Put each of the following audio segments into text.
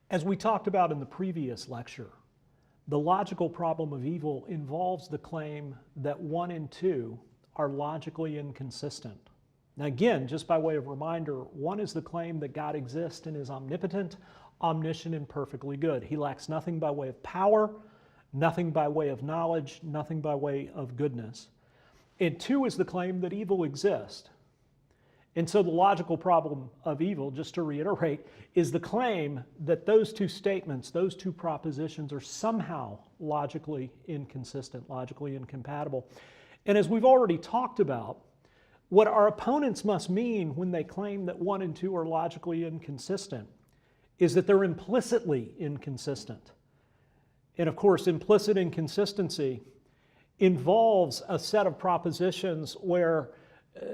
As we talked about in the previous lecture, the logical problem of evil involves the claim that 1 and 2 are logically inconsistent. Now again, just by way of reminder, 1 is the claim that God exists and is omnipotent, omniscient, and perfectly good. He lacks nothing by way of power, nothing by way of knowledge, nothing by way of goodness. And 2 is the claim that evil exists. And so the logical problem of evil, just to reiterate, is the claim that those two statements, those two propositions are somehow logically inconsistent, logically incompatible. And as we've already talked about, what our opponents must mean when they claim that 1 and 2 are logically inconsistent is that they're implicitly inconsistent. And of course, implicit inconsistency involves a set of propositions where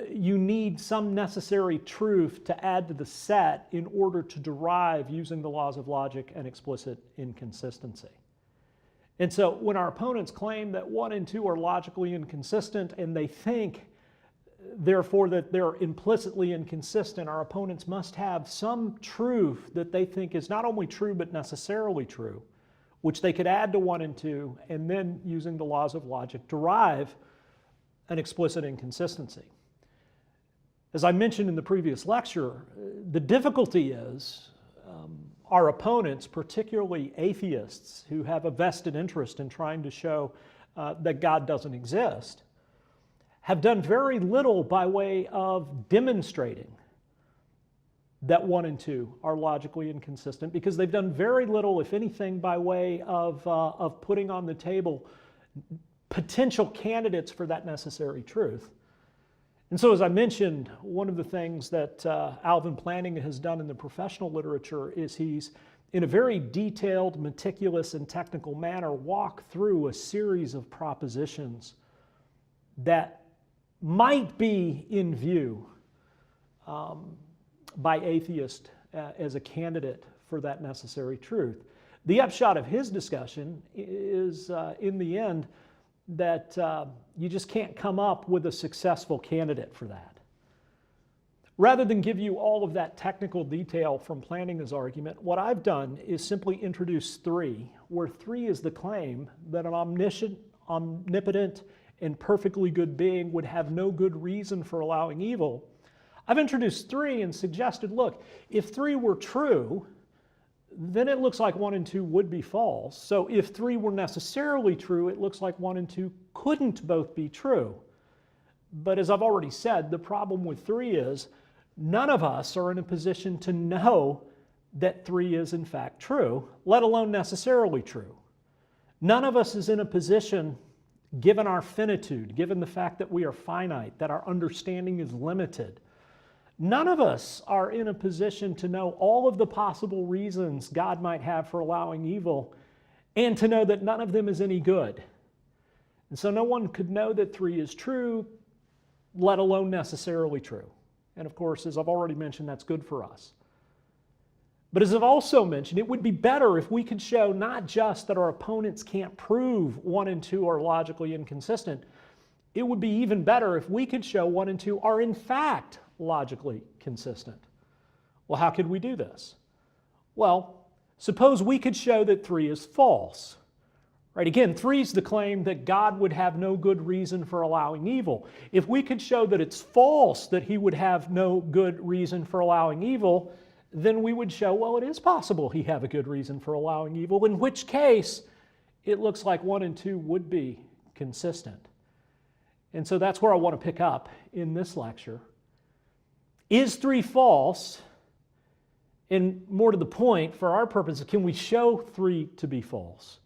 you need some necessary truth to add to the set in order to derive, using the laws of logic, an explicit inconsistency. And so when our opponents claim that 1 and 2 are logically inconsistent and they think, therefore, that they're implicitly inconsistent, our opponents must have some truth that they think is not only true but necessarily true, which they could add to 1 and 2 and then, using the laws of logic, derive an explicit inconsistency. As I mentioned in the previous lecture, the difficulty is our opponents, particularly atheists who have a vested interest in trying to show that God doesn't exist, have done very little by way of demonstrating that 1 and 2 are logically inconsistent, because they've done very little, if anything, by way of putting on the table potential candidates for that necessary truth. And so, as I mentioned, one of the things that Alvin Plantinga has done in the professional literature is he's, in a very detailed, meticulous, and technical manner, walked through a series of propositions that might be in view by atheists as a candidate for that necessary truth. The upshot of his discussion is, in the end, that you just can't come up with a successful candidate for that. Rather than give you all of that technical detail from Plantinga's argument, what I've done is simply introduce 3, where 3 is the claim that an omniscient, omnipotent, and perfectly good being would have no good reason for allowing evil. I've introduced 3 and suggested, look, if 3 were true, then it looks like 1 and 2 would be false. So if 3 were necessarily true, it looks like 1 and 2 couldn't both be true. But as I've already said, the problem with 3 is none of us are in a position to know that 3 is in fact true, let alone necessarily true. None of us is in a position, given our finitude, given the fact that we are finite, that our understanding is limited, none of us are in a position to know all of the possible reasons God might have for allowing evil and to know that none of them is any good. And so no one could know that 3 is true, let alone necessarily true. And of course, as I've already mentioned, that's good for us. But as I've also mentioned, it would be better if we could show not just that our opponents can't prove 1 and 2 are logically inconsistent, it would be even better if we could show 1 and 2 are in fact logically consistent. Well, how could we do this? Well, suppose we could show that 3 is false. Right? Again, 3 is the claim that God would have no good reason for allowing evil. If we could show that it's false that he would have no good reason for allowing evil, then we would show, well, it is possible he have a good reason for allowing evil, in which case it looks like 1 and 2 would be consistent. And so that's where I want to pick up in this lecture. Is 3 false? And more to the point, for our purposes, can we show 3 to be false?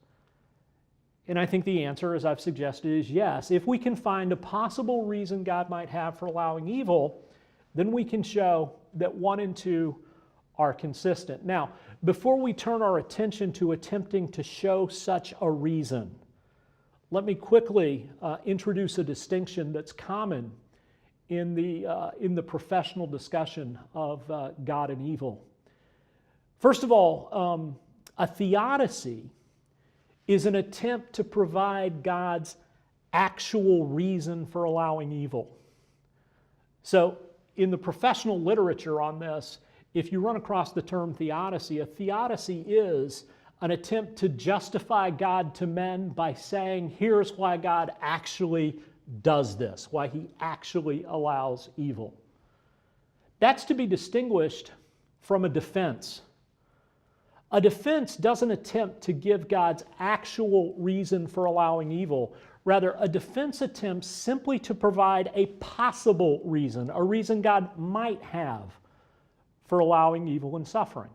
And I think the answer, as I've suggested, is yes. If we can find a possible reason God might have for allowing evil, then we can show that 1 and 2 are consistent. Now, before we turn our attention to attempting to show such a reason, let me quickly introduce a distinction that's common in the professional discussion of God and evil. First of all, a theodicy is an attempt to provide God's actual reason for allowing evil. So in the professional literature on this, if you run across the term theodicy, a theodicy is an attempt to justify God to men by saying, here's why God actually does this, why he actually allows evil. That's to be distinguished from a defense. A defense doesn't attempt to give God's actual reason for allowing evil. Rather, a defense attempts simply to provide a possible reason, a reason God might have for allowing evil and suffering.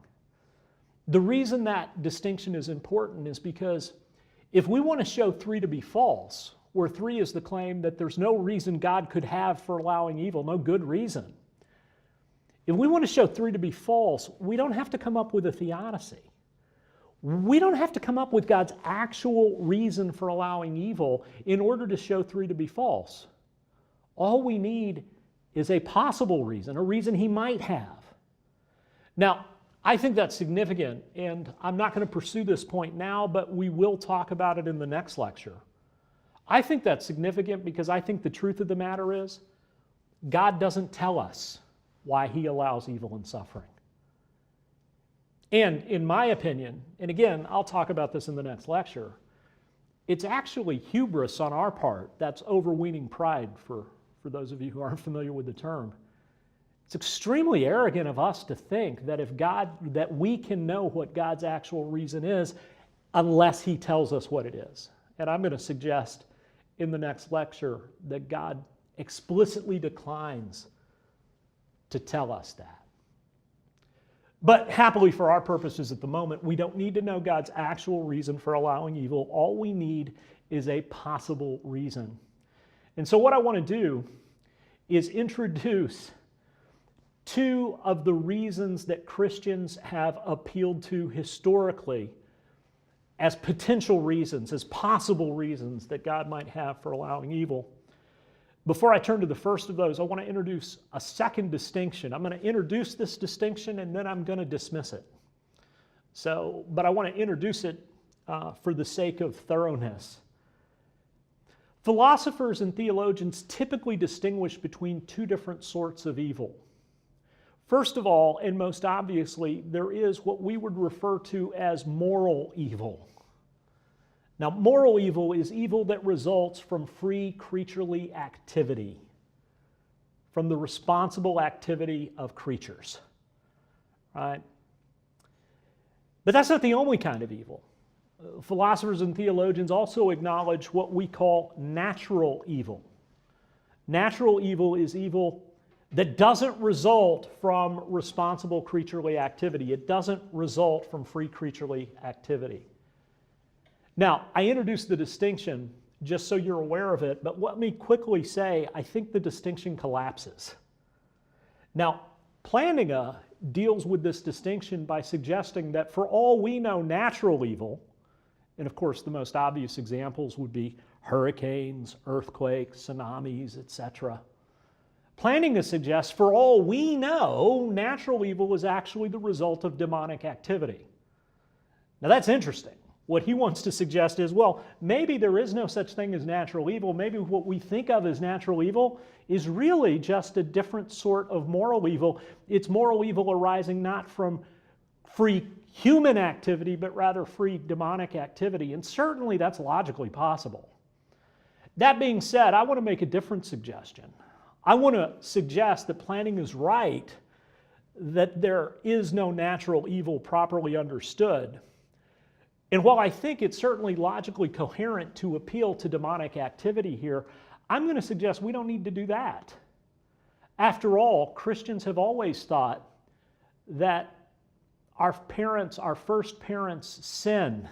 The reason that distinction is important is because if we want to show 3 to be false, where 3 is the claim that there's no reason God could have for allowing evil, no good reason. If we want to show 3 to be false, we don't have to come up with a theodicy. We don't have to come up with God's actual reason for allowing evil in order to show 3 to be false. All we need is a possible reason, a reason he might have. Now, I think that's significant, and I'm not going to pursue this point now, but we will talk about it in the next lecture. I think that's significant because I think the truth of the matter is God doesn't tell us why he allows evil and suffering. And in my opinion, and again, I'll talk about this in the next lecture, it's actually hubris on our part. That's overweening pride for those of you who aren't familiar with the term. It's extremely arrogant of us to think that that we can know what God's actual reason is unless he tells us what it is. And I'm going to suggest in the next lecture that God explicitly declines to tell us that. But happily for our purposes at the moment, we don't need to know God's actual reason for allowing evil. All we need is a possible reason. And so what I want to do is introduce 2 of the reasons that Christians have appealed to historically as potential reasons, as possible reasons that God might have for allowing evil. Before I turn to the first of those, I want to introduce a second distinction. I'm going to introduce this distinction and then I'm going to dismiss it. But I want to introduce it for the sake of thoroughness. Philosophers and theologians typically distinguish between 2 different sorts of evil. First of all, and most obviously, there is what we would refer to as moral evil. Now, moral evil is evil that results from free creaturely activity, from the responsible activity of creatures, right? But that's not the only kind of evil. Philosophers and theologians also acknowledge what we call natural evil. Natural evil is evil that doesn't result from responsible creaturely activity. It doesn't result from free creaturely activity. Now, I introduced the distinction just so you're aware of it, but let me quickly say I think the distinction collapses. Now, Plantinga deals with this distinction by suggesting that for all we know, natural evil, and of course the most obvious examples would be hurricanes, earthquakes, tsunamis, etc. Plantinga suggests for all we know, natural evil is actually the result of demonic activity. Now that's interesting. What he wants to suggest is, well, maybe there is no such thing as natural evil. Maybe what we think of as natural evil is really just a different sort of moral evil. It's moral evil arising not from free human activity, but rather free demonic activity. And certainly that's logically possible. That being said, I want to make a different suggestion. I want to suggest that Plantinga is right, that there is no natural evil properly understood. And while I think it's certainly logically coherent to appeal to demonic activity here, I'm going to suggest we don't need to do that. After all, Christians have always thought that our first parents' sin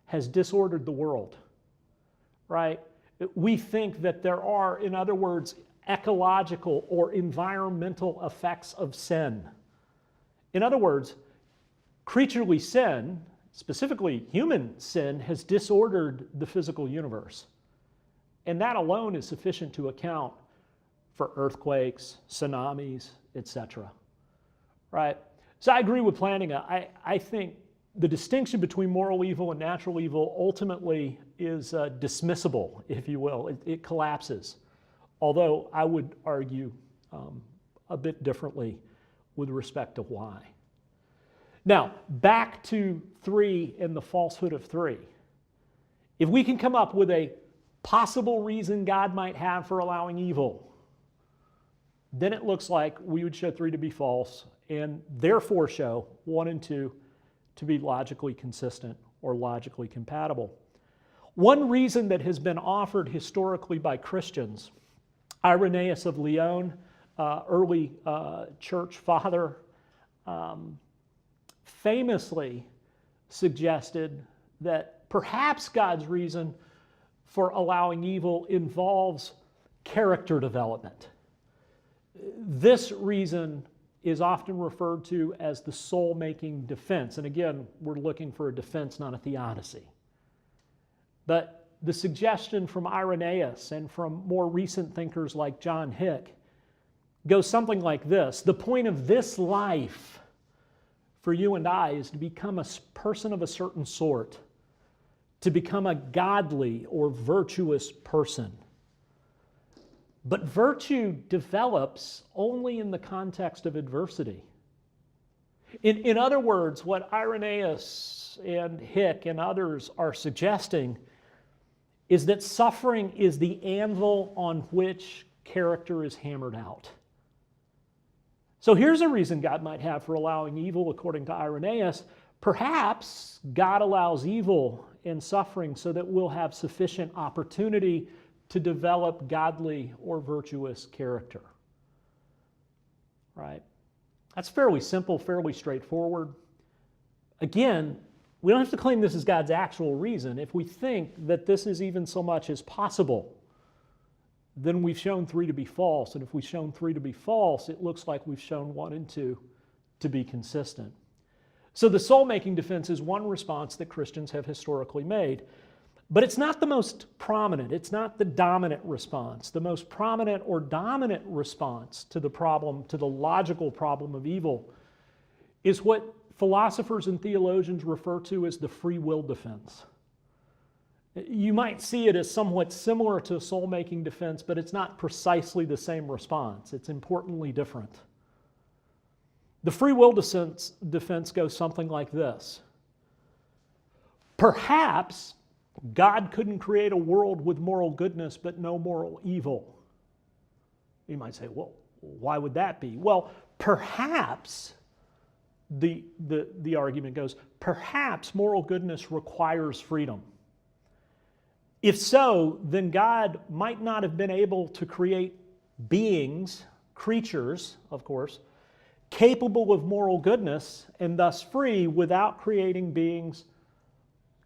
has disordered the world, right? We think that there are, in other words, ecological or environmental effects of sin. In other words, creaturely sin, specifically human sin, has disordered the physical universe. And that alone is sufficient to account for earthquakes, tsunamis, etc. Right? So I agree with Plantinga. I think the distinction between moral evil and natural evil ultimately is dismissible, if you will. It collapses. Although I would argue a bit differently with respect to why. Now, back to 3 and the falsehood of 3. If we can come up with a possible reason God might have for allowing evil, then it looks like we would show 3 to be false and therefore show 1 and 2 to be logically consistent or logically compatible. One reason that has been offered historically by Christians, Irenaeus of Lyon, early church father, famously suggested that perhaps God's reason for allowing evil involves character development. This reason is often referred to as the soul-making defense. And again, we're looking for a defense, not a theodicy. But the suggestion from Irenaeus and from more recent thinkers like John Hick goes something like this. The point of this life for you and I is to become a person of a certain sort, to become a godly or virtuous person. But virtue develops only in the context of adversity. In other words, what Irenaeus and Hick and others are suggesting is that suffering is the anvil on which character is hammered out. So here's a reason God might have for allowing evil, according to Irenaeus. Perhaps God allows evil and suffering so that we'll have sufficient opportunity to develop godly or virtuous character. Right? That's fairly simple, fairly straightforward. Again, we don't have to claim this is God's actual reason. If we think that this is even so much as possible, then we've shown 3 to be false. And if we've shown 3 to be false, it looks like we've shown 1 and 2 to be consistent. So the soul-making defense is one response that Christians have historically made. But it's not the most prominent. It's not the dominant response. The most prominent or dominant response to the problem, to the logical problem of evil, is what philosophers and theologians refer to as the free will defense. You might see it as somewhat similar to a soul-making defense, but it's not precisely the same response. It's importantly different. The free will defense goes something like this. Perhaps God couldn't create a world with moral goodness but no moral evil. You might say, well, why would that be? Well, perhaps, the argument goes, perhaps moral goodness requires freedom. If so, then God might not have been able to create beings, creatures, of course, capable of moral goodness and thus free without creating beings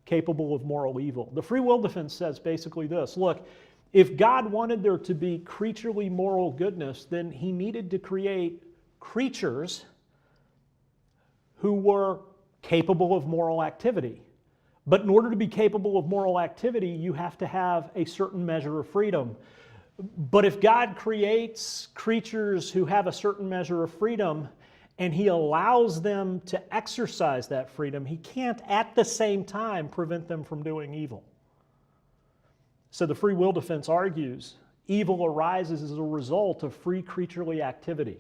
capable of moral evil. The free will defense says basically this. Look, if God wanted there to be creaturely moral goodness, then he needed to create creatures who were capable of moral activity. But in order to be capable of moral activity, you have to have a certain measure of freedom. But if God creates creatures who have a certain measure of freedom and he allows them to exercise that freedom, he can't at the same time prevent them from doing evil. So the free will defense argues evil arises as a result of free creaturely activity.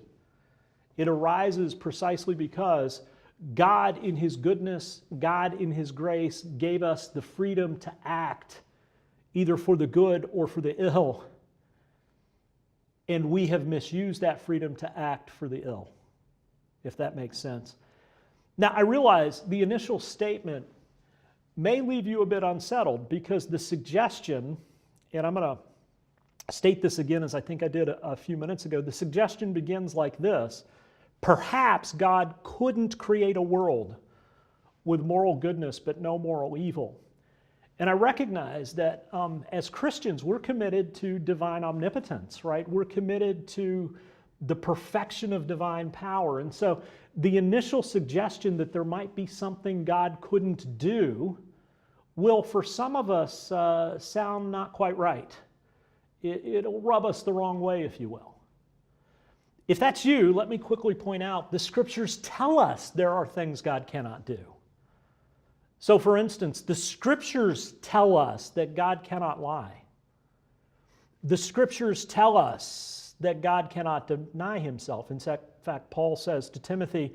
It arises precisely because God in his goodness, God in his grace gave us the freedom to act either for the good or for the ill. And we have misused that freedom to act for the ill, if that makes sense. Now, I realize the initial statement may leave you a bit unsettled because the suggestion, and I'm going to state this again as I think I did a few minutes ago, the suggestion begins like this. Perhaps God couldn't create a world with moral goodness but no moral evil. And I recognize that as Christians, we're committed to divine omnipotence, right? We're committed to the perfection of divine power. And so the initial suggestion that there might be something God couldn't do will, for some of us, sound not quite right. It'll rub us the wrong way, if you will. If that's you, let me quickly point out the scriptures tell us there are things God cannot do. So for instance, the scriptures tell us that God cannot lie. The scriptures tell us that God cannot deny himself. In fact, fact, Paul says to Timothy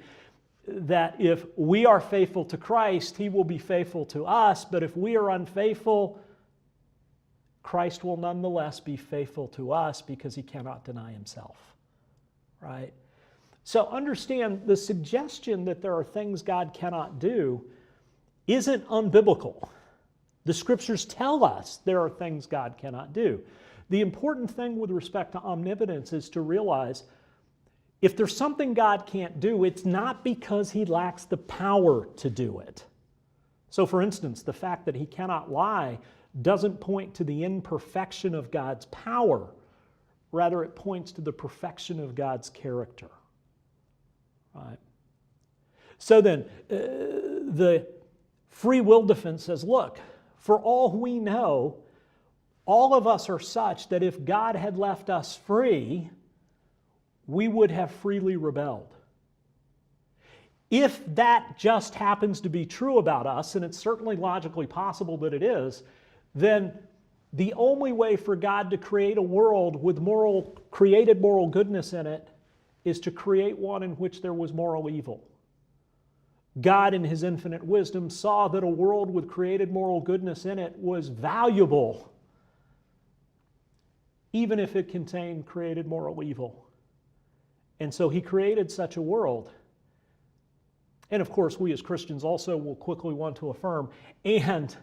that if we are faithful to Christ, he will be faithful to us, but if we are unfaithful, Christ will nonetheless be faithful to us because he cannot deny himself, right? So understand the suggestion that there are things God cannot do isn't unbiblical. The scriptures tell us there are things God cannot do. The important thing with respect to omnipotence is to realize if there's something God can't do, it's not because he lacks the power to do it. So for instance, the fact that he cannot lie doesn't point to the imperfection of God's power. Rather, it points to the perfection of God's character. Right? So then, the free will defense says, look, for all we know, all of us are such that if God had left us free, we would have freely rebelled. If that just happens to be true about us, and it's certainly logically possible that it is, then the only way for God to create a world with created moral goodness in it is to create one in which there was moral evil. God, in his infinite wisdom, saw that a world with created moral goodness in it was valuable, even if it contained created moral evil. And so he created such a world. And of course, we as Christians also will quickly want to affirm, and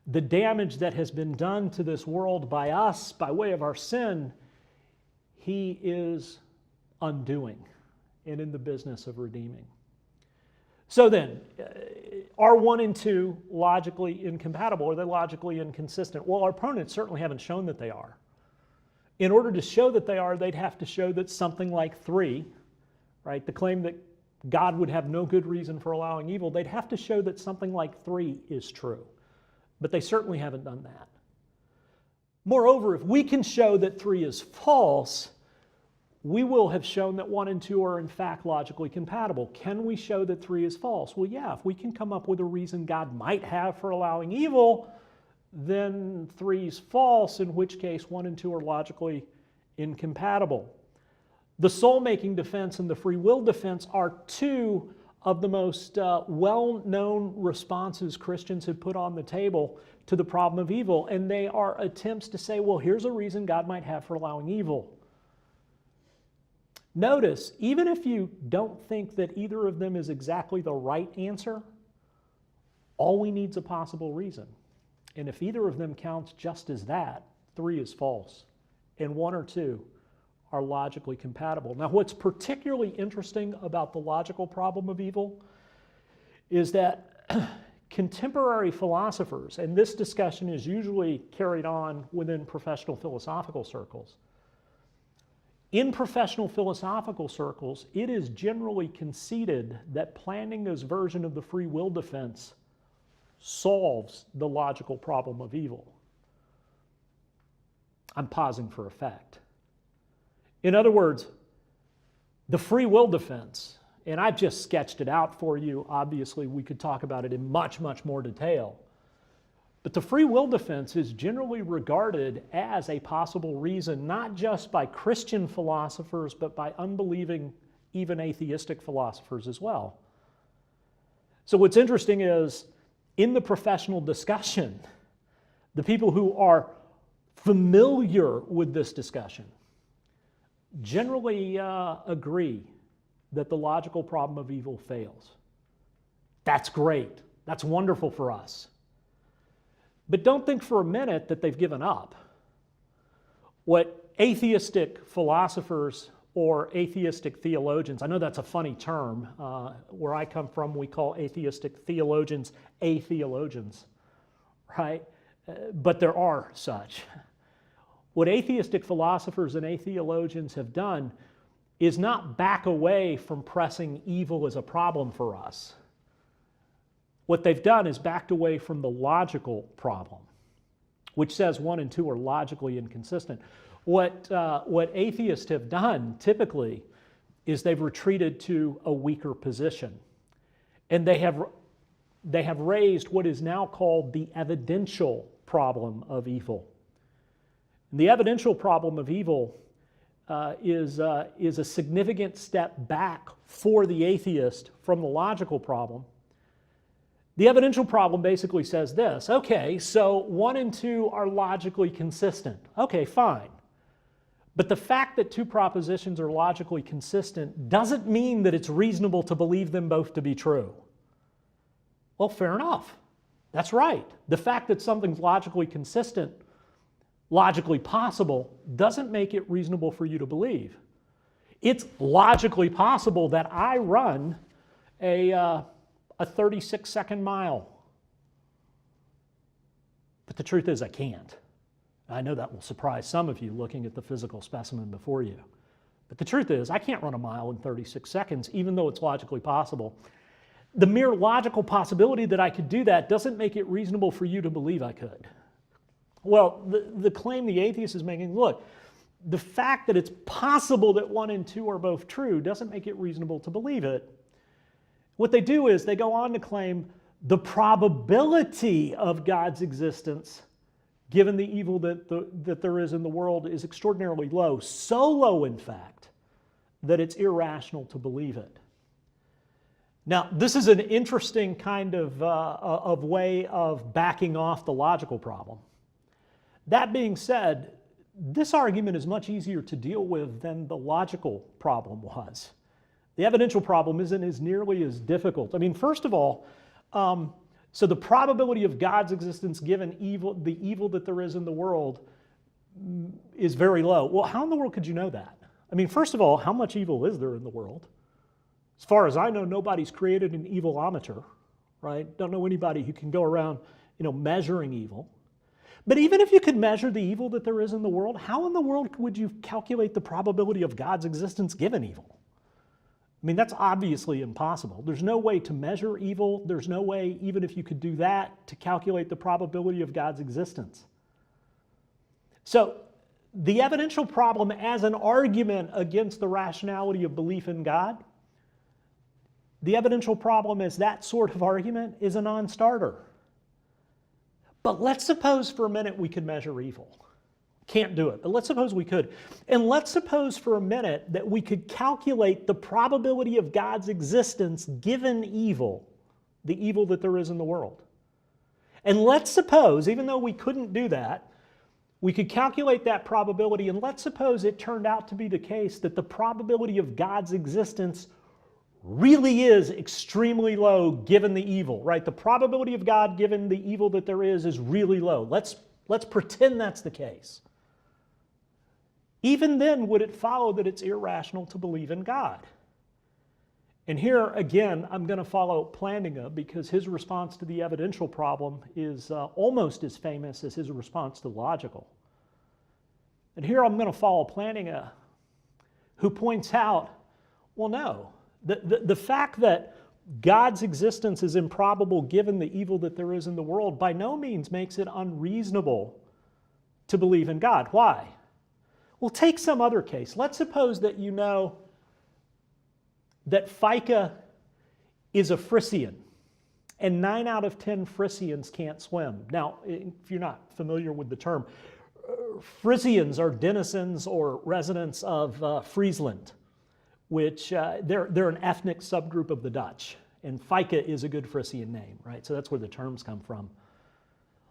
the damage that has been done to this world by us, by way of our sin, he is undoing and in the business of redeeming. So then, are 1 and 2 logically incompatible? Are they logically inconsistent? Well, our opponents certainly haven't shown that they are. In order to show that they are, they'd have to show that something like 3, right, the claim that God would have no good reason for allowing evil, they'd have to show that something like 3 is true. But they certainly haven't done that. Moreover, if we can show that 3 is false, we will have shown that 1 and 2 are in fact logically compatible. Can we show that 3 is false? Well, yeah, if we can come up with a reason God might have for allowing evil, then 3 is false, in which case 1 and 2 are logically incompatible. The soul-making defense and the free will defense are 2 of the most well-known responses Christians have put on the table to the problem of evil, and they are attempts to say, well, here's a reason God might have for allowing evil. Notice, even if you don't think that either of them is exactly the right answer, all we need is a possible reason. And if either of them counts just as that, 3 is false, and 1 or 2 are logically compatible. Now, what's particularly interesting about the logical problem of evil is that contemporary philosophers, and this discussion is usually carried on within professional philosophical circles. In professional philosophical circles, it is generally conceded that Plantinga's version of the free will defense solves the logical problem of evil. I'm pausing for effect. In other words, the free will defense, and I've just sketched it out for you. Obviously, we could talk about it in much, much more detail. But the free will defense is generally regarded as a possible reason, not just by Christian philosophers, but by unbelieving, even atheistic philosophers as well. So what's interesting is, in the professional discussion, the people who are familiar with this discussion generally agree that the logical problem of evil fails. That's great. That's wonderful for us. But don't think for a minute that they've given up. What atheistic philosophers or atheistic theologians, I know that's a funny term. Where I come from, we call atheistic theologians atheologians, right? But there are such. What atheistic philosophers and atheologians have done is not back away from pressing evil as a problem for us. What they've done is backed away from the logical problem, which says 1 and 2 are logically inconsistent. What atheists have done typically is they've retreated to a weaker position. And they have raised what is now called the evidential problem of evil. And the evidential problem of evil is a significant step back for the atheist from the logical problem. The evidential problem basically says this: okay, so 1 and 2 are logically consistent. Okay, fine. But the fact that 2 propositions are logically consistent doesn't mean that it's reasonable to believe them both to be true. Well, fair enough. That's right. The fact that something's logically consistent, logically possible, doesn't make it reasonable for you to believe. It's logically possible that I run a 36-second mile. But the truth is I can't. I know that will surprise some of you looking at the physical specimen before you. But the truth is I can't run a mile in 36 seconds, even though it's logically possible. The mere logical possibility that I could do that doesn't make it reasonable for you to believe I could. Well, the claim the atheist is making, look, the fact that it's possible that 1 and 2 are both true doesn't make it reasonable to believe it. What they do is they go on to claim the probability of God's existence, given the evil that there is in the world, is extraordinarily low. So low, in fact, that it's irrational to believe it. Now, this is an interesting kind of way of backing off the logical problem. That being said, this argument is much easier to deal with than the logical problem was. The evidential problem isn't as nearly as difficult. I mean, first of all, so the probability of God's existence given the evil that there is in the world is very low. Well, how in the world could you know that? I mean, first of all, how much evil is there in the world? As far as I know, nobody's created an evilometer, right? Don't know anybody who can go around, measuring evil. But even if you could measure the evil that there is in the world, how in the world would you calculate the probability of God's existence given evil? I mean, that's obviously impossible. There's no way to measure evil. There's no way, even if you could do that, to calculate the probability of God's existence. So the evidential problem as an argument against the rationality of belief in God, the evidential problem as that sort of argument is a non-starter. But let's suppose for a minute we could measure evil. Can't do it, but let's suppose we could. And let's suppose for a minute that we could calculate the probability of God's existence given evil, the evil that there is in the world. And let's suppose, even though we couldn't do that, we could calculate that probability, and let's suppose it turned out to be the case that the probability of God's existence really is extremely low given the evil, right? The probability of God given the evil that there is really low. Let's pretend that's the case. Even then, would it follow that it's irrational to believe in God? And here, again, I'm going to follow Plantinga because his response to the evidential problem is almost as famous as his response to the logical. And here I'm going to follow Plantinga, who points out, well, no, the fact that God's existence is improbable given the evil that there is in the world by no means makes it unreasonable to believe in God. Why? Well, take some other case. Let's suppose that you know that FICA is a Frisian, and 9 out of 10 Frisians can't swim. Now, if you're not familiar with the term, Frisians are denizens or residents of Friesland, which they're an ethnic subgroup of the Dutch, and FICA is a good Frisian name, right? So that's where the terms come from.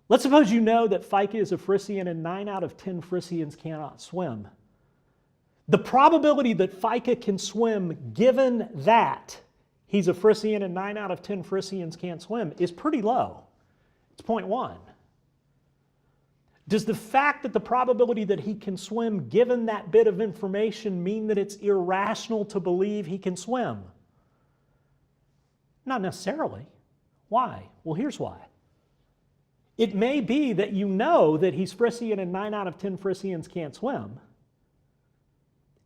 Let's suppose you know that FICA is a Frisian and 9 out of 10 Frisians cannot swim. The probability that FICA can swim, given that he's a Frisian and 9 out of 10 Frisians can't swim, is pretty low. It's 0.1. Does the fact that the probability that he can swim, given that bit of information, mean that it's irrational to believe he can swim? Not necessarily. Why? Well, here's why. It may be that you know that he's Frisian and 9 out of 10 Frisians can't swim,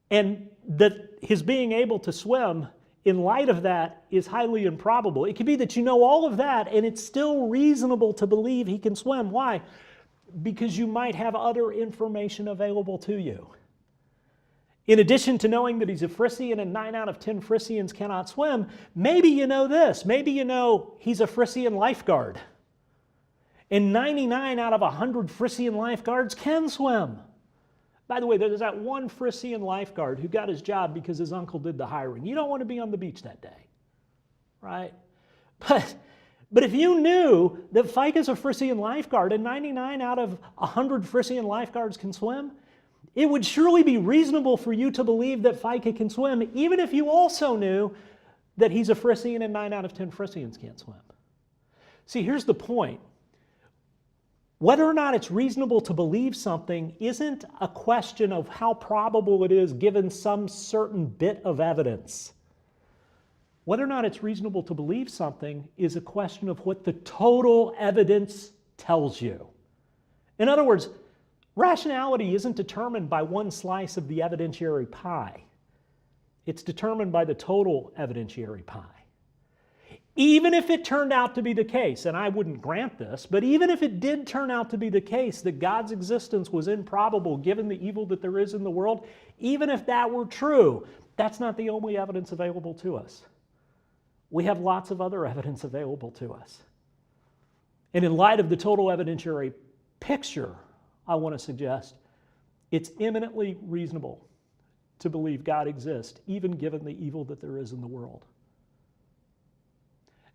and that his being able to swim in light of that is highly improbable. It could be that you know all of that and it's still reasonable to believe he can swim. Why? Because you might have other information available to you. In addition to knowing that he's a Frisian and 9 out of 10 Frisians cannot swim, maybe you know this. Maybe you know he's a Frisian lifeguard. And 99 out of 100 Frisian lifeguards can swim. By the way, there's that one Frisian lifeguard who got his job because his uncle did the hiring. You don't want to be on the beach that day, right? But if you knew that Fike is a Frisian lifeguard and 99 out of 100 Frisian lifeguards can swim, it would surely be reasonable for you to believe that Fike can swim, even if you also knew that he's a Frisian and 9 out of 10 Frisians can't swim. See, here's the point. Whether or not it's reasonable to believe something isn't a question of how probable it is given some certain bit of evidence. Whether or not it's reasonable to believe something is a question of what the total evidence tells you. In other words, rationality isn't determined by one slice of the evidentiary pie. It's determined by the total evidentiary pie. Even if it turned out to be the case, and I wouldn't grant this, but even if it did turn out to be the case that God's existence was improbable given the evil that there is in the world, even if that were true, that's not the only evidence available to us. We have lots of other evidence available to us. And in light of the total evidentiary picture, I want to suggest it's eminently reasonable to believe God exists, even given the evil that there is in the world.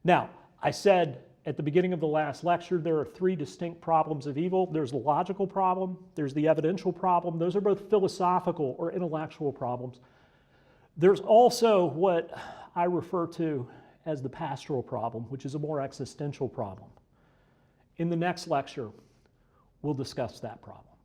Now, I said at the beginning of the last lecture, there are 3 distinct problems of evil. There's the logical problem, there's the evidential problem. Those are both philosophical or intellectual problems. There's also what I refer to as the pastoral problem, which is a more existential problem. In the next lecture, we'll discuss that problem.